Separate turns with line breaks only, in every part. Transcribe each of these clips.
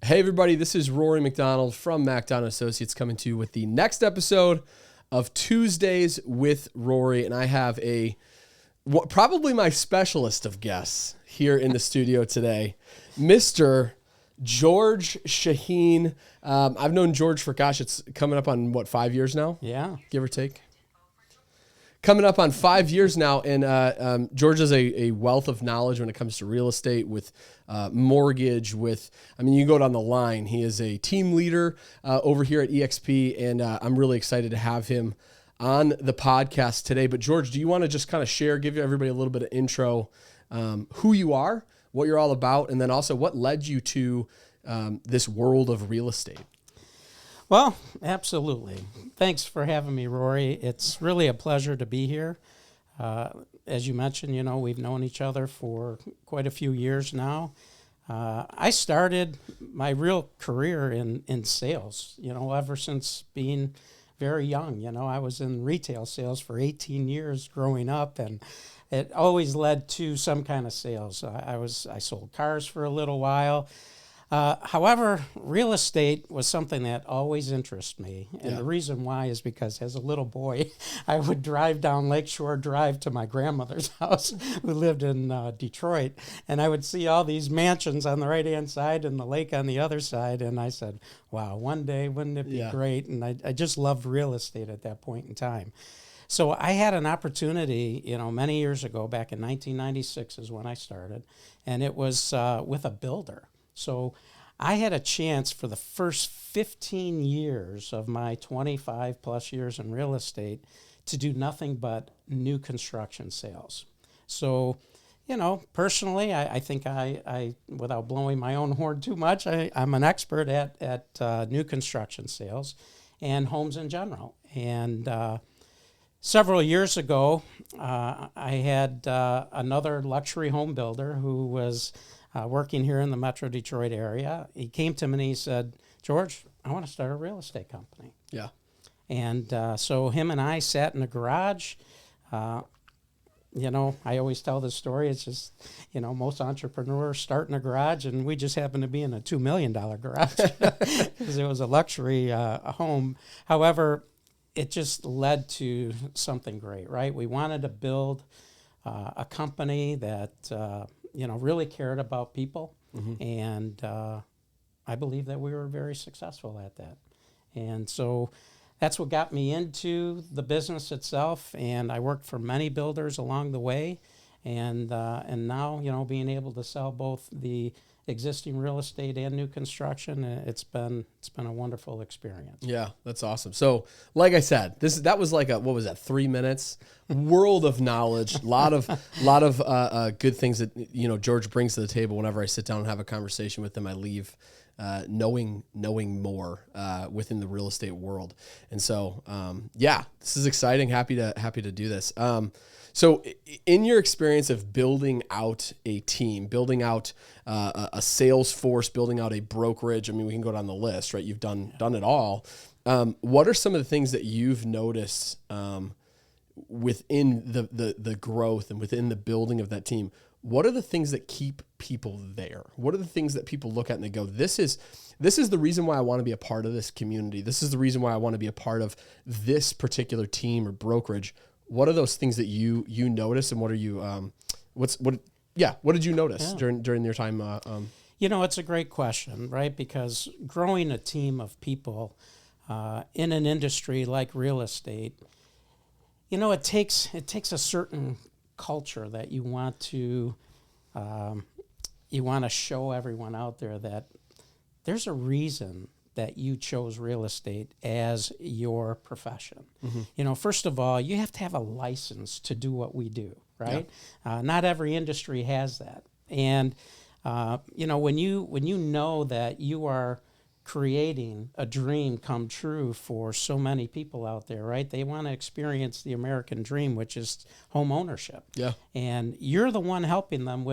Hey everybody, this is Rory McDonald from MacDonald Associates coming to you with the next episode of Tuesdays with Rory, and I have probably my specialist of guests here in the studio today, Mr. George Shaheen. I've known George for, it's coming up on, 5 years now?
Yeah.
Give or take. Coming up on 5 years now, and George has a wealth of knowledge when it comes to real estate, with mortgage, you go down the line. He is a team leader over here at EXP, and I'm really excited to have him on the podcast today. But George, do you want to just kind of give everybody a little bit of intro, who you are, what you're all about, and then also what led you to this world of real estate?
Well, absolutely. Thanks for having me, Rory. It's really a pleasure to be here. As you mentioned, we've known each other for quite a few years now. I started my real career in sales, ever since being very young. I was in retail sales for 18 years growing up, and it always led to some kind of sales. I sold cars for a little while. However, real estate was something that always interested me. And the reason why is because as a little boy, I would drive down Lakeshore Drive to my grandmother's house, who lived in Detroit. And I would see all these mansions on the right-hand side and the lake on the other side. And I said, wow, one day, wouldn't it be great? And I just loved real estate at that point in time. So I had an opportunity, many years ago, back in 1996 is when I started. And it was with a builder. So I had a chance for the first 15 years of my 25 plus years in real estate to do nothing but new construction sales. So, personally, I think I without blowing my own horn too much, I'm an expert at new construction sales and homes in general. And several years ago, I had another luxury home builder who was working here in the Metro Detroit area. He came to me and he said, George, I want to start a real estate company.
Yeah.
And so him and I sat in a garage. I always tell this story. It's just, most entrepreneurs start in a garage, and we just happened to be in a $2 million garage because it was a luxury home. However, it just led to something great, right? We wanted to build a company that really cared about people. Mm-hmm. And I believe that we were very successful at that. And so that's what got me into the business itself. And I worked for many builders along the way. And now, being able to sell both the existing real estate and new construction, it's been a wonderful experience.
Yeah, that's awesome. So, like I said, that was like 3 minutes, world of knowledge, lot of good things that George brings to the table. Whenever I sit down and have a conversation with him, I leave knowing more within the real estate world. And so, this is exciting. Happy to do this. So in your experience of building out a team, building out a sales force, building out a brokerage, we can go down the list, right? You've done it all. What are some of the things that you've noticed within the growth and within the building of that team? What are the things that keep people there? What are the things that people look at and they go, this is the reason why I want to be a part of this community. This is the reason why I want to be a part of this particular team or brokerage. What are those things that you notice, and what are you what did you notice during your time?
It's a great question, right? Because growing a team of people in an industry like real estate, it takes a certain culture that you want to show everyone out there that there's a reason that you chose real estate as your profession. Mm-hmm. First of all, you have to have a license to do what we do, right? Yeah. Not every industry has that. And, when you know that you are creating a dream come true for so many people out there, right? They want to experience the American dream, which is home ownership. Yeah. And you're the one helping them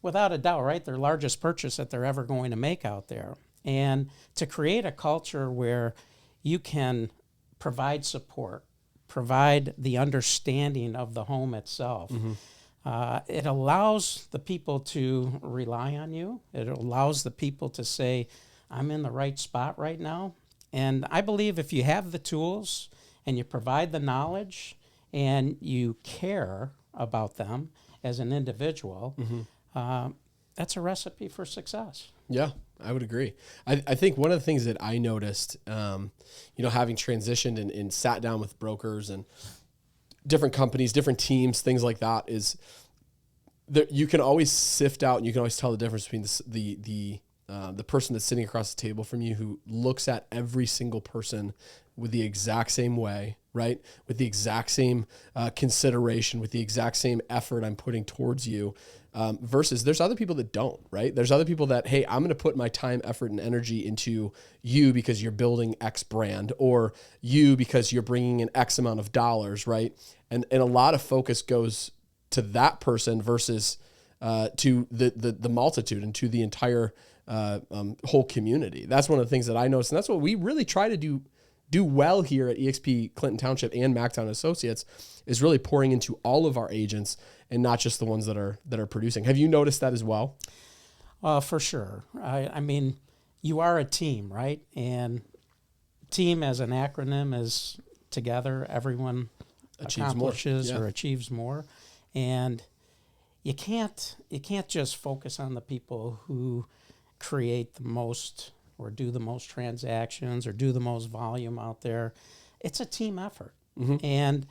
without a doubt, right? Their largest purchase that they're ever going to make out there. And to create a culture where you can provide support, provide the understanding of the home itself, mm-hmm. It allows the people to rely on you. It allows the people to say, I'm in the right spot right now. And I believe if you have the tools and you provide the knowledge and you care about them as an individual, that's a recipe for success.
Yeah, I would agree. I think one of the things that I noticed, having transitioned and sat down with brokers and different companies, different teams, things like that, is that you can always sift out and you can always tell the difference between the person that's sitting across the table from you, who looks at every single person with the exact same way, right? With the exact same consideration, with the exact same effort I'm putting towards you, versus there's other people that don't, right? There's other people that, hey, I'm going to put my time, effort, and energy into you because you're building X brand, or you because you're bringing in X amount of dollars, right? And a lot of focus goes to that person versus to the multitude and to the entire whole community. That's one of the things that I noticed, and that's what we really try to do well here at EXP Clinton Township and Mactown Associates, is really pouring into all of our agents and not just the ones that are producing. Have you noticed that as well?
For sure. I mean, you are a team, right? And team as an acronym is together, everyone accomplishes or achieves more. And you can't just focus on the people who create the most or do the most transactions or do the most volume out there. It's a team effort. And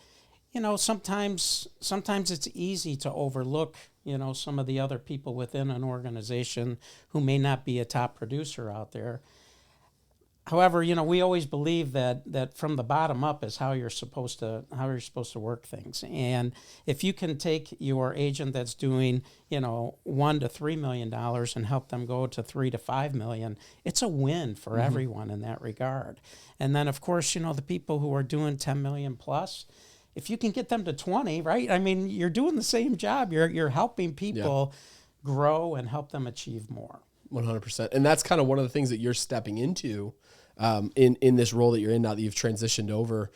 sometimes it's easy to overlook some of the other people within an organization who may not be a top producer out there. However, we always believe that from the bottom up is how you're supposed to work things. And if you can take your agent that's doing, $1 to $3 million and help them go to $3 to $5 million, it's a win for everyone in that regard. And then, of course, the people who are doing 10 million plus, if you can get them to 20, right? I mean, you're doing the same job. You're helping people grow and help them achieve more.
100%. And that's kind of one of the things that you're stepping into in this role that you're in now that you've transitioned over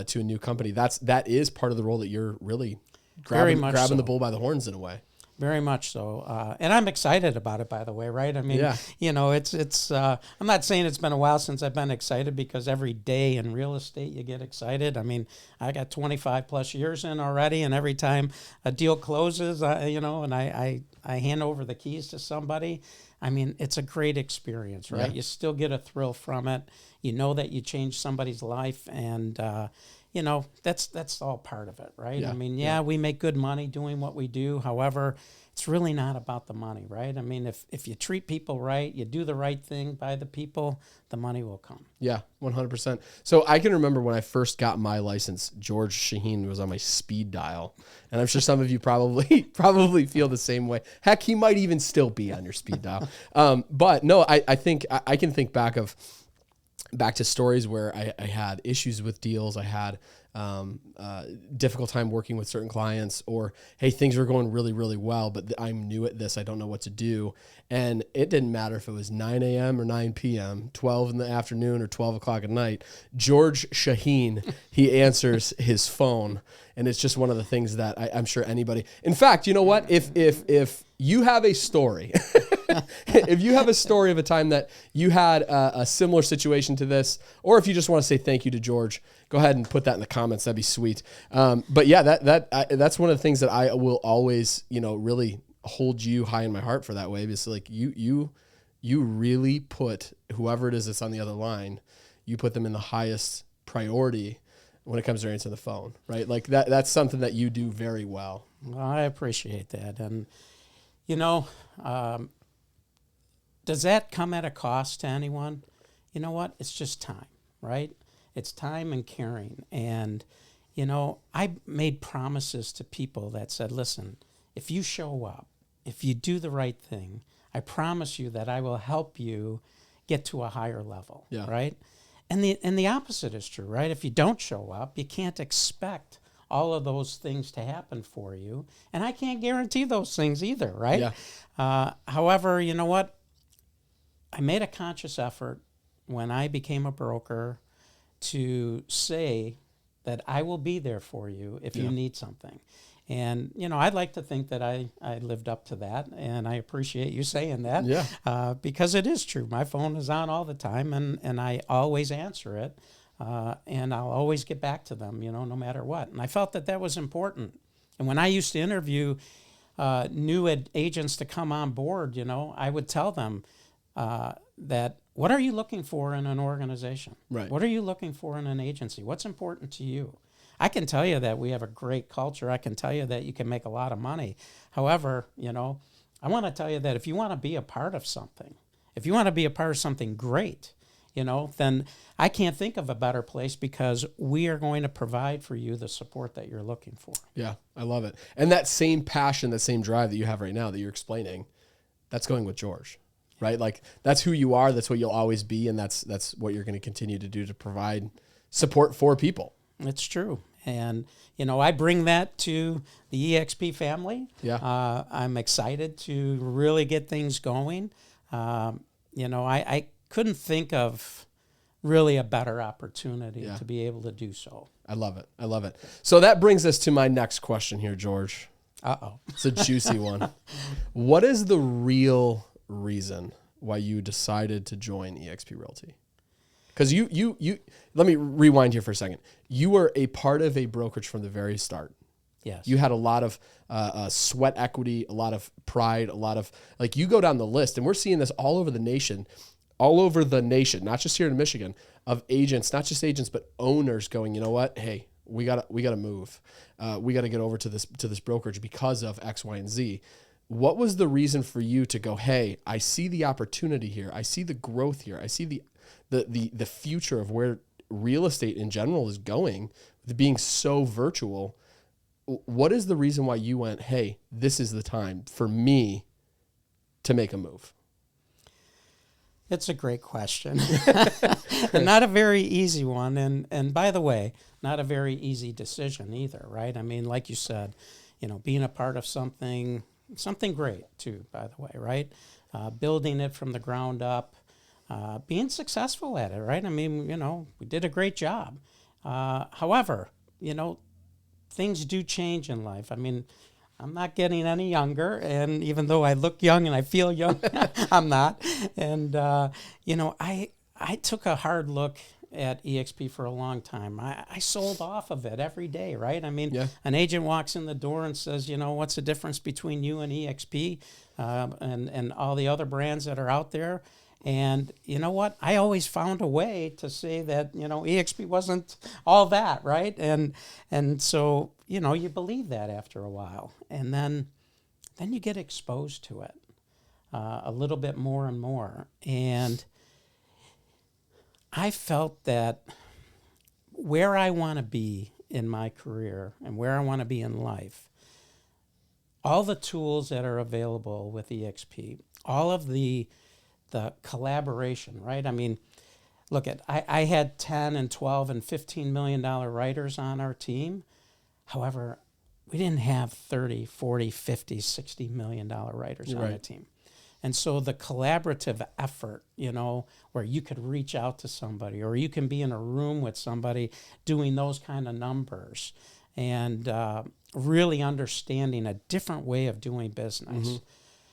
to a new company. That is part of the role that you're really grabbing the bull by the horns in a way.
Very much so. And I'm excited about it, by the way, right? I mean, it's I'm not saying it's been a while since I've been excited, because every day in real estate you get excited. I mean, I got 25 plus years in already, and every time a deal closes, and I hand over the keys to somebody, I mean, it's a great experience, right? Yeah. You still get a thrill from it. You know that you changed somebody's life, and that's all part of it, right? I mean, we make good money doing what we do. However, it's really not about the money, right? I mean, if you treat people right, you do the right thing by the people, the money will come.
Yeah, 100%. So I can remember when I first got my license, George Shaheen was on my speed dial. And I'm sure some of you probably feel the same way. Heck, he might even still be on your speed dial. But no, I think I can think back to stories where I had issues with deals. I had difficult time working with certain clients, or, hey, things were going really, really well, but I'm new at this. I don't know what to do. And it didn't matter if it was 9 a.m. or 9 p.m., 12 in the afternoon or 12 o'clock at night. George Shaheen, he answers his phone. And it's just one of the things that I'm sure anybody, in fact, you know what? If you have a story, if you have a story of a time that you had a similar situation to this, or if you just want to say thank you to George, go ahead and put that in the comments. That'd be sweet. But yeah, that's one of the things that I will always, really hold you high in my heart for that way. Because like you really put whoever it is that's on the other line, you put them in the highest priority when it comes to answering the phone, right? Like that's something that you do very well.
Well, I appreciate that. And, does that come at a cost to anyone? You know what? It's just time, right? It's time and caring. And, I made promises to people that said, listen, if you show up, if you do the right thing, I promise you that I will help you get to a higher level, right? And the opposite is true, right? If you don't show up, you can't expect all of those things to happen for you. And I can't guarantee those things either, right? Yeah. However, you know what? I made a conscious effort when I became a broker to say that I will be there for you if you need something. And, I'd like to think that I lived up to that, and I appreciate you saying that.
Yeah.
Because it is true. My phone is on all the time, and I always answer it, and I'll always get back to them, no matter what. And I felt that was important. And when I used to interview new agents to come on board, I would tell them that, what are you looking for in an organization?
Right.
What are you looking for in an agency? What's important to you? I can tell you that we have a great culture. I can tell you that you can make a lot of money. However, I want to tell you that if you want to be a part of something, if you want to be a part of something great, then I can't think of a better place, because we are going to provide for you the support that you're looking for.
Yeah, I love it. And that same passion, that same drive that you have right now that you're explaining, that's going with George, right? Like, that's who you are. That's what you'll always be. And that's what you're going to continue to do to provide support for people.
It's true. And, I bring that to the EXP family.
Yeah.
I'm excited to really get things going. I couldn't think of really a better opportunity to be able to do so.
I love it. I love it. So that brings us to my next question here, George.
Uh-oh.
It's a juicy one. What is the real reason why you decided to join EXP Realty? Because you let me rewind here for a second. You were a part of a brokerage from the very start.
Yes.
You had a lot of sweat equity, a lot of pride, a lot of, like, you go down the list, and we're seeing this all over the nation, not just here in Michigan, of agents, not just agents, but owners going, you know what? Hey, we gotta move. We gotta get over to this brokerage because of X, Y, and Z. What was the reason for you to go, hey, I see the opportunity here. I see the growth here. I see the future of where real estate in general is going, being so virtual. What is the reason why you went, hey, this is the time for me to make a move?
It's a great question. And not a very easy one. And by the way, not a very easy decision either, right? I mean, like you said, being a part of something great too, by the way, right? Building it from the ground up, being successful at it, right? I mean, we did a great job. However, things do change in life. I mean, I'm not getting any younger, and even though I look young and I feel young, I'm not. And, I took a hard look at EXP for a long time. I sold off of it every day, right? I mean, An agent walks in the door and says, what's the difference between you and EXP and all the other brands that are out there? And you know what? I always found a way to say that, EXP wasn't all that, right? And so, you believe that after a while. And then you get exposed to it a little bit more and more. And I felt that where I want to be in my career and where I want to be in life, all the tools that are available with EXP, all of the collaboration, right? I mean, look, I had 10 and 12 and $15 million writers on our team. However, we didn't have 30, 40, 50, $60 million writers on the team. And so the collaborative effort, where you could reach out to somebody, or you can be in a room with somebody doing those kind of numbers, and really understanding a different way of doing business. Mm-hmm.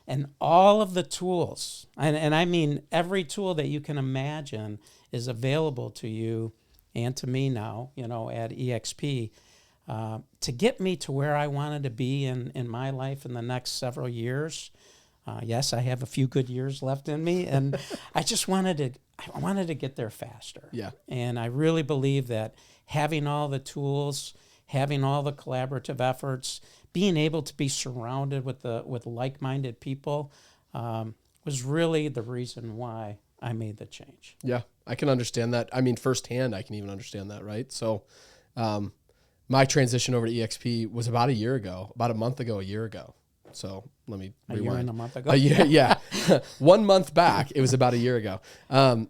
And all of the tools, and I mean every tool that you can imagine is available to you and to me now, at EXP, to get me to where I wanted to be in my life in the next several years. Yes, I have a few good years left in me, and I wanted to get there faster.
Yeah.
And I really believe that having all the tools, having all the collaborative efforts, being able to be surrounded with like-minded people was really the reason why I made the change.
Yeah, I can understand that. I mean, firsthand, I can even understand that, right? So my transition over to EXP was about a year ago, about a month ago, a year ago. So let me rewind.
A year and a month ago?
A year, yeah. 1 month back, it was about a year ago.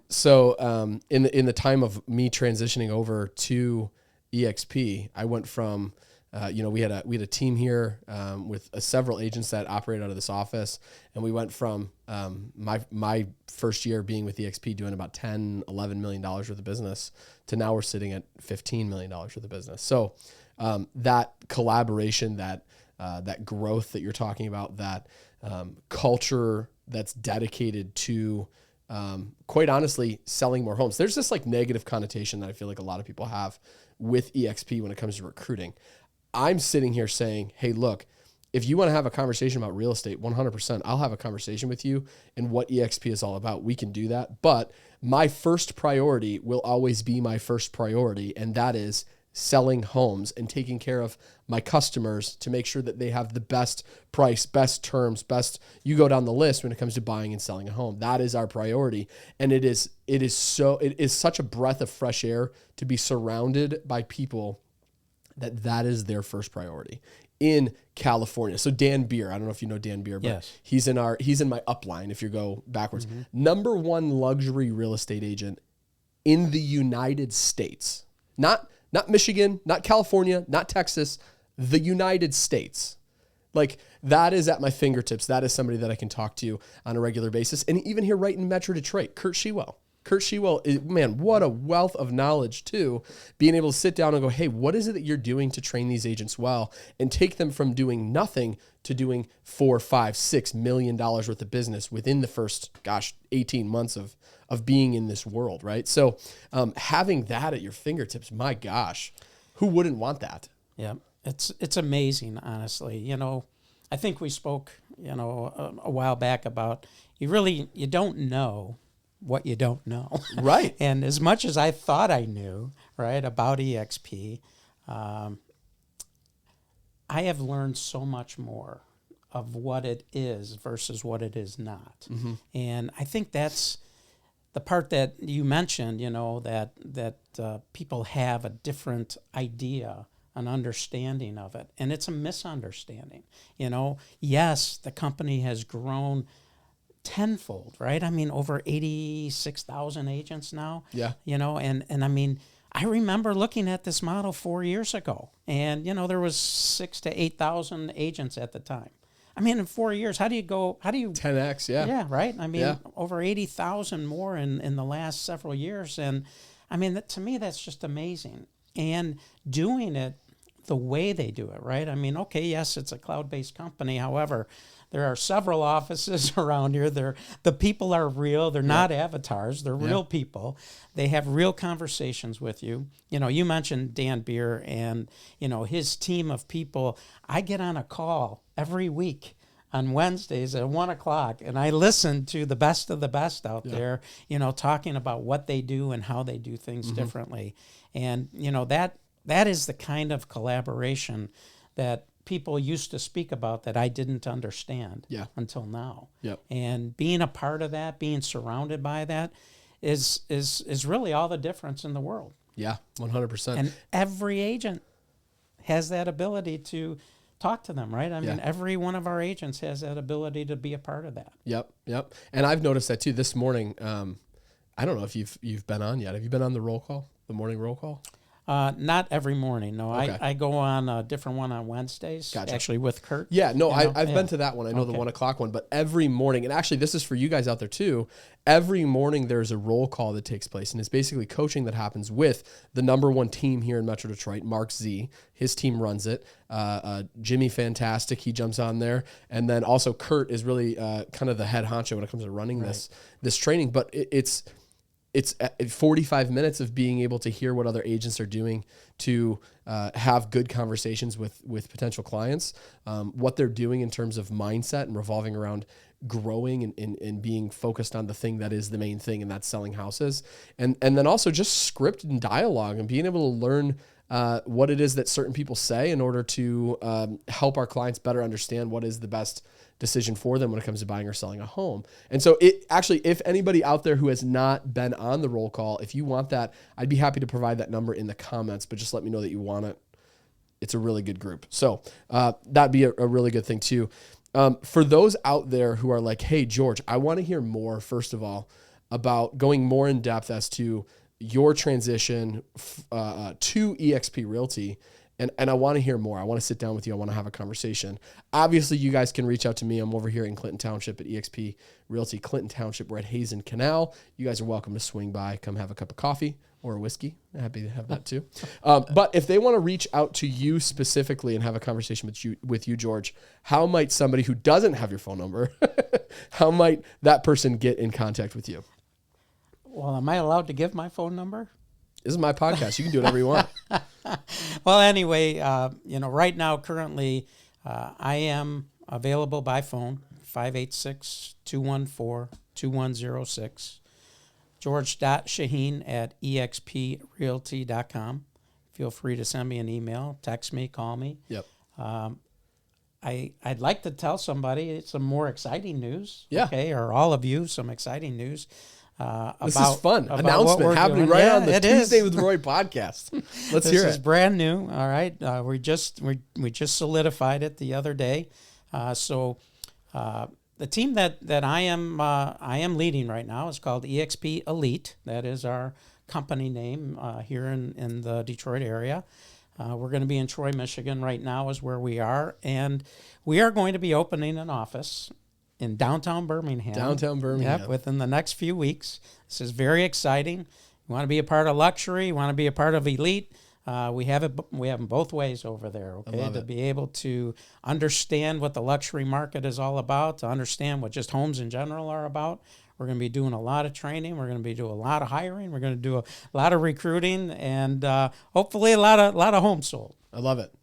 So in the time of me transitioning over to EXP, I went from, we had a team here with several agents that operate out of this office, and we went from my first year being with EXP doing about $10, $11 million worth of business to now we're sitting at $15 million worth of business. So that collaboration, that growth that you're talking about, that culture that's dedicated to, quite honestly, selling more homes. There's this like negative connotation that I feel like a lot of people have with EXP when it comes to recruiting. I'm sitting here saying, hey, look, if you want to have a conversation about real estate, 100%, I'll have a conversation with you and what EXP is all about. We can do that. But my first priority will always be my first priority, and that is selling homes and taking care of my customers to make sure that they have the best price, best terms, best, you go down the list when it comes to buying and selling a home. That is our priority. And it is such a breath of fresh air to be surrounded by people that is their first priority in California. So Dan Beer, I don't know if you know Dan Beer, but
yes,
he's in my upline if you go backwards. Number one luxury real estate agent in the United States. Not Michigan, not California, not Texas, the United States. Like, that is at my fingertips. That is somebody that I can talk to on a regular basis. And even here right in Metro Detroit, Kurt Shewell, man, what a wealth of knowledge too, being able to sit down and go, hey, what is it that you're doing to train these agents well and take them from doing nothing to doing $4, $5, $6 million worth of business within the first, 18 months of being in this world, right? So having that at your fingertips, my gosh, who wouldn't want that?
Yeah, it's amazing, honestly. You know, I think we spoke, a while back about you don't know what you don't know.
Right.
And as much as I thought I knew, right, about EXP, I have learned so much more of what it is versus what it is not. Mm-hmm. And I think that's the part that you mentioned, that people have a different idea, an understanding of it. And it's a misunderstanding. Yes, the company has grown tenfold, right? I mean, over 86,000 agents now.
Yeah.
And I mean, I remember looking at this model 4 years ago, and there was 6,000 to 8,000 agents at the time. I mean, in 4 years, how do you
10x? Yeah.
Yeah, right. I mean, over 80,000 more in the last several years, and I mean, to me, that's just amazing. And doing it the way they do it, right? I mean, okay, yes, it's a cloud-based company. However, there are several offices around here. The people are real. They're not avatars. They're real people. They have real conversations with you. You mentioned Dan Beer and, his team of people. I get on a call every week on Wednesdays at 1:00, and I listen to the best of the best out there, talking about what they do and how they do things differently. And, that is the kind of collaboration that people used to speak about that I didn't understand until now.
Yep.
And being a part of that, being surrounded by that is really all the difference in the world.
Yeah, 100%.
And every agent has that ability to talk to them, right? I mean, every one of our agents has that ability to be a part of that.
Yep. And I've noticed that too this morning. I don't know if you've been on yet. Have you been on the morning roll call?
Not every morning. No,
Okay.
I go on a different one on Wednesdays,
Gotcha.
actually with Kurt.
Yeah, no, I've been to that one. I know the 1:00 one, but every morning, and actually this is for you guys out there too, every morning there's a roll call that takes place, and it's basically coaching that happens with the number one team here in Metro Detroit, Mark Z. His team runs it. Jimmy Fantastic, he jumps on there. And then also Kurt is really kind of the head honcho when it comes to running this training, but it's 45 minutes of being able to hear what other agents are doing to have good conversations with potential clients, what they're doing in terms of mindset and revolving around growing and being focused on the thing that is the main thing, and that's selling houses. And then also just script and dialogue and being able to learn what it is that certain people say in order to help our clients better understand what is the best decision for them when it comes to buying or selling a home. And so if anybody out there who has not been on the roll call, if you want that, I'd be happy to provide that number in the comments, but just let me know that you want it. It's a really good group. So that'd be a really good thing too. For those out there who are like, hey, George, I want to hear more, first of all, about going more in depth as to your transition to EXP Realty And I want to hear more. I want to sit down with you. I want to have a conversation. Obviously, you guys can reach out to me. I'm over here in Clinton Township at EXP Realty Clinton Township. We're at Hazen Canal. You guys are welcome to swing by, come have a cup of coffee or a whiskey. Happy to have that too. But if they want to reach out to you specifically and have a conversation with you, George, how might somebody who doesn't have your phone number, how might that person get in contact with you?
Well, am I allowed to give my phone number?
This is my podcast. You can do whatever you want.
Well, anyway, right now, currently, I am available by phone, 586-214-2106. George.Shaheen@exprealty.com. Feel free to send me an email, text me, call me.
Yep.
I'd like to tell somebody some more exciting news.
Yeah.
Okay, or all of you some exciting news.
This is fun. Announcement happening right on the Tuesday with Roy podcast. Let's hear it.
This is brand new. All right. We just solidified it the other day. So the team that I am leading right now is called EXP Elite. That is our company name here in the Detroit area. We're going to be in Troy, Michigan right now is where we are. And we are going to be opening an office in downtown Birmingham. Yep, within the next few weeks. This is very exciting. You want to be a part of luxury, you want to be a part of elite. We have them both ways over there, okay? To be able to understand what the luxury market is all about, to understand what just homes in general are about. We're going to be doing a lot of training. We're going to be doing a lot of hiring. We're going to do a lot of recruiting and hopefully a lot of homes sold.
I love it.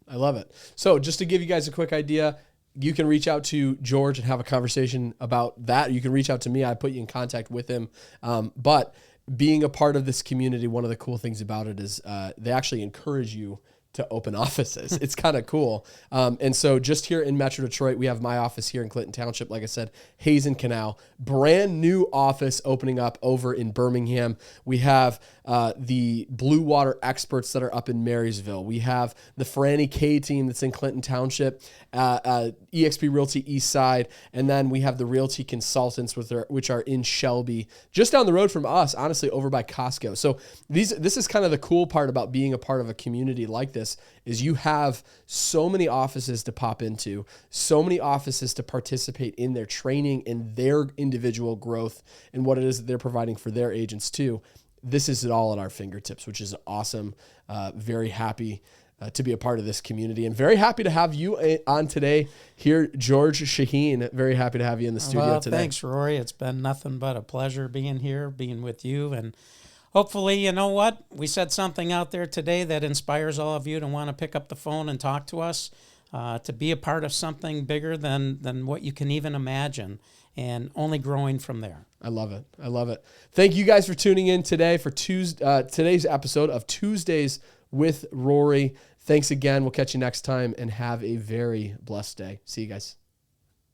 So just to give you guys a quick idea, you can reach out to George and have a conversation about that. You can reach out to me. I put you in contact with him. But being a part of this community, one of the cool things about it is they actually encourage you to open offices. It's kind of cool. And so just here in Metro Detroit, we have my office here in Clinton Township. Like I said, Hazen Canal, brand new office opening up over in Birmingham. We have the Blue Water experts that are up in Marysville. We have the Franny K team that's in Clinton Township, EXP Realty East Side, and then we have the Realty consultants which are in Shelby, just down the road from us, honestly, over by Costco. So this is kind of the cool part about being a part of a community like this, is you have so many offices to pop into, so many offices to participate in their training and their individual growth and what it is that they're providing for their agents too. This is it all at our fingertips, which is awesome. Very happy to be a part of this community, and very happy to have you on today here, George Shaheen. Very happy to have you in the studio today.
Thanks, Rory. It's been nothing but a pleasure being here, being with you, and hopefully, you know what? We said something out there today that inspires all of you to want to pick up the phone and talk to us, to be a part of something bigger than what you can even imagine, and only growing from there.
I love it. Thank you guys for tuning in today for today's episode of Tuesdays with Rory. Thanks again. We'll catch you next time, and have a very blessed day. See you guys.